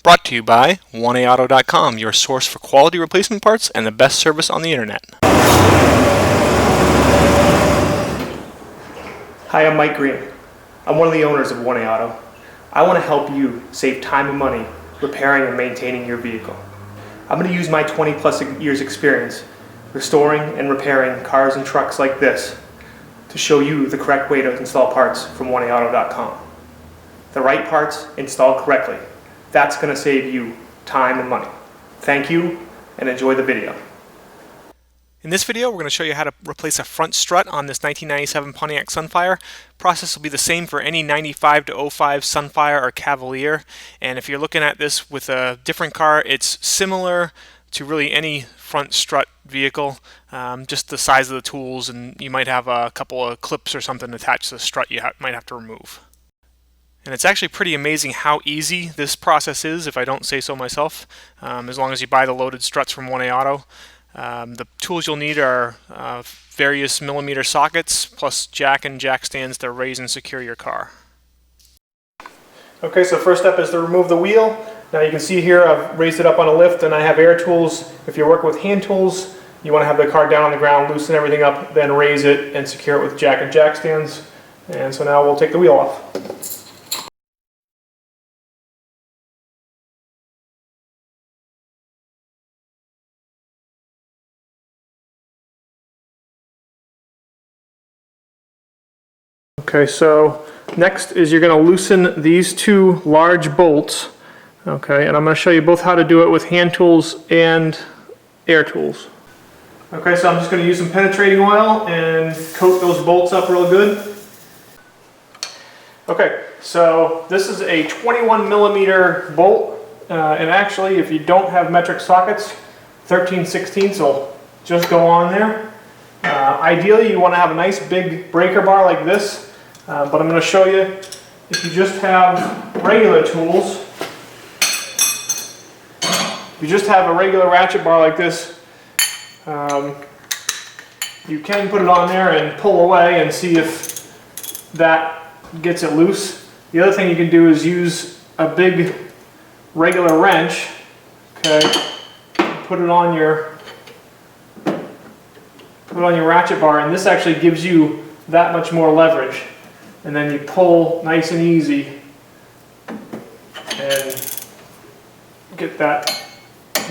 Brought to you by 1AAuto.com, your source for quality replacement parts and the best service on the internet. Hi, I'm Mike Green. I'm one of the owners of 1A Auto. I want to help you save time and money repairing and maintaining your vehicle. I'm going to use my 20 plus years experience restoring and repairing cars and trucks like this to show you the correct way to install parts from 1AAuto.com. The right parts installed correctly. That's going to save you time and money. Thank you and enjoy the video. In this video, we're going to show you how to replace a front strut on this 1997 Pontiac Sunfire. Process will be the same for any 95 to 05 Sunfire or Cavalier. And if you're looking at this with a different car, it's similar to really any front strut vehicle, just the size of the tools, and you might have a couple of clips or something attached to the strut you might have to remove. And it's actually pretty amazing how easy this process is, if I don't say so myself, as long as you buy the loaded struts from 1A Auto. The tools you'll need are various millimeter sockets, plus jack and jack stands to raise and secure your car. Okay, so first step is to remove the wheel. Now you can see here I've raised it up on a lift and I have air tools. If you're working with hand tools, you want to have the car down on the ground, loosen everything up, then raise it and secure it with jack and jack stands. And so now we'll take the wheel off. Okay, so next is you're going to loosen these two large bolts. Okay, and I'm going to show you both how to do it with hand tools and air tools. Okay, so I'm just going to use some penetrating oil and coat those bolts up real good. Okay, so this is a 21 millimeter bolt, and actually if you don't have metric sockets, 13/16 will just go on there. Ideally you want to have a nice big breaker bar like this. But I'm going to show you, if you just have regular tools, if you just have a regular ratchet bar like this, you can put it on there and pull away and see if that gets it loose. The other thing you can do is use a big regular wrench, okay, put it on your ratchet bar, and this actually gives you that much more leverage. And then you pull nice and easy and get that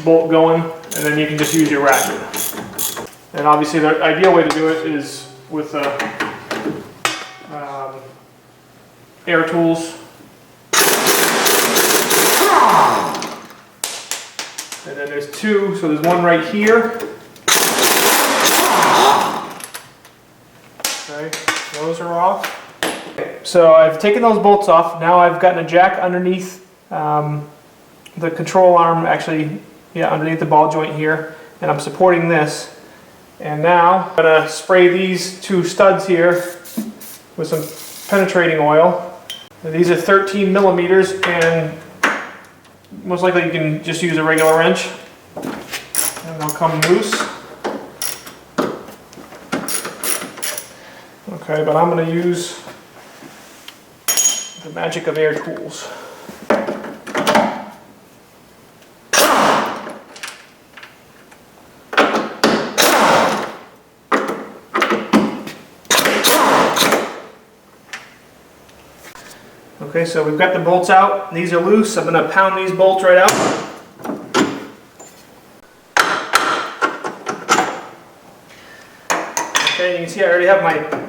bolt going, and then you can just use your ratchet. And obviously the ideal way to do it is with air tools. And then there's two, so there's one right here. Okay, those are off. So I've taken those bolts off. Now I've gotten a jack underneath the control arm, actually, yeah, underneath the ball joint here, and I'm supporting this. And now I'm going to spray these two studs here with some penetrating oil. And these are 13 millimeters, and most likely you can just use a regular wrench, and they'll come loose. Okay, but I'm going to use the magic of air tools. Okay, so we've got the bolts out. These are loose. I'm going to pound these bolts right out. Okay, you can see I already have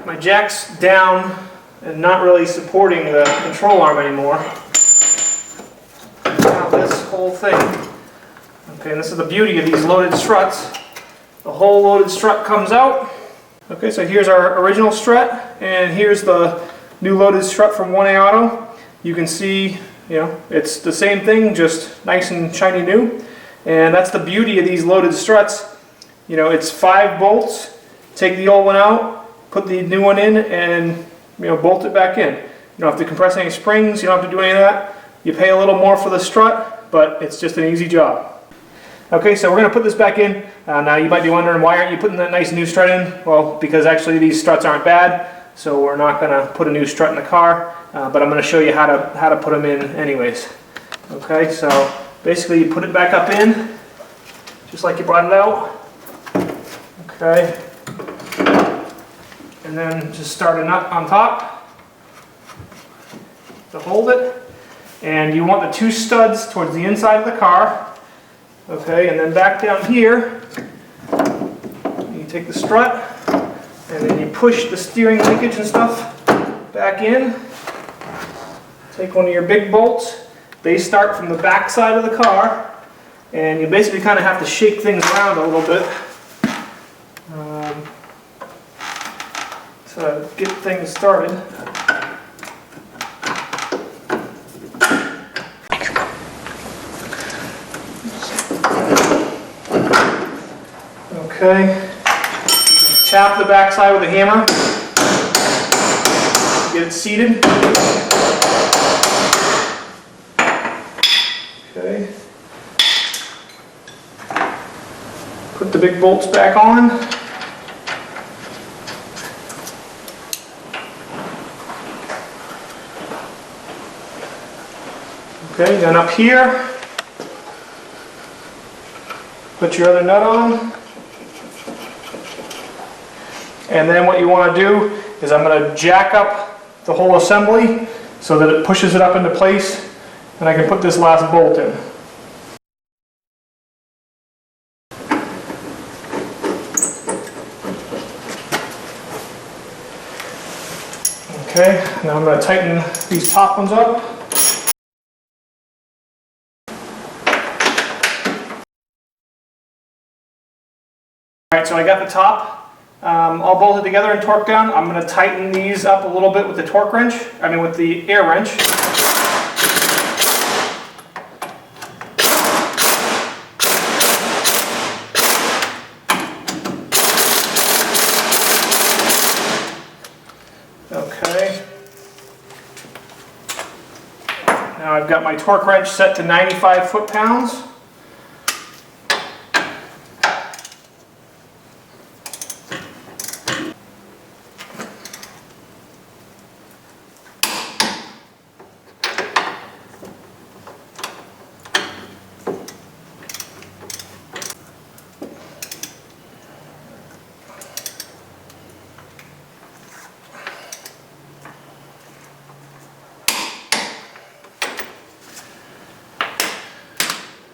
my jacks down and not really supporting the control arm anymore. Now this whole thing. Okay, and this is the beauty of these loaded struts. The whole loaded strut comes out. Okay, so here's our original strut, and here's the new loaded strut from 1A Auto. You can see, you know, it's the same thing, just nice and shiny new. And that's the beauty of these loaded struts. You know, it's 5 bolts. Take the old one out, put the new one in, and bolt it back in. You don't have to compress any springs, you don't have to do any of that. You pay a little more for the strut, but it's just an easy job. Okay, so we're going to put this back in. Now you might be wondering, why aren't you putting that nice new strut in? Well, because actually these struts aren't bad, so we're not going to put a new strut in the car, but I'm going to show you how to put them in anyways. Okay, so basically you put it back up in, just like you brought it out. Okay. And then just start a nut on top to hold it. And you want the two studs towards the inside of the car. Okay, and then back down here, you take the strut, and then you push the steering linkage and stuff back in. Take one of your big bolts. They start from the back side of the car, and you basically kind of have to shake things around a little bit to get things started. Okay, tap the back side with a hammer, get it seated. Okay. Put the big bolts back on. Okay, then up here, put your other nut on. And then what you want to do is I'm going to jack up the whole assembly so that it pushes it up into place, and I can put this last bolt in. Okay, now I'm going to tighten these top ones up. Alright, so I got the top all bolted together and torqued down. I'm going to tighten these up a little bit with the torque wrench, with the air wrench. Okay. Now I've got my torque wrench set to 95 foot-pounds.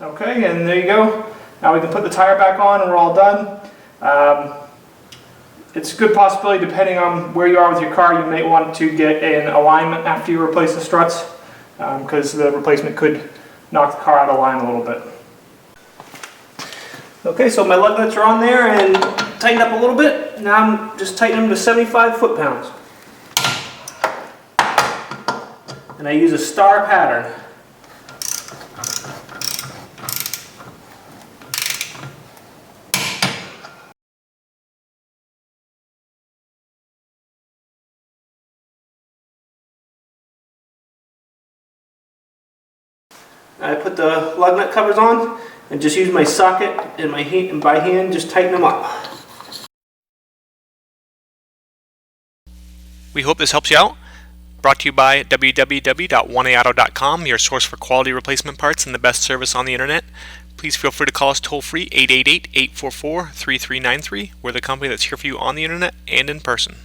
Okay, and there you go. Now we can put the tire back on and we're all done. It's a good possibility, depending on where you are with your car, you may want to get an alignment after you replace the struts, because the replacement could knock the car out of line a little bit. Okay, so my lug nuts are on there and tightened up a little bit. Now I'm just tightening them to 75 foot-pounds. And I use a star pattern. I put the lug nut covers on and just use my socket and my hand, and by hand just tighten them up. We hope this helps you out. Brought to you by www.oneauto.com, your source for quality replacement parts and the best service on the internet. Please feel free to call us toll-free 888-844-3393. We're the company that's here for you on the internet and in person.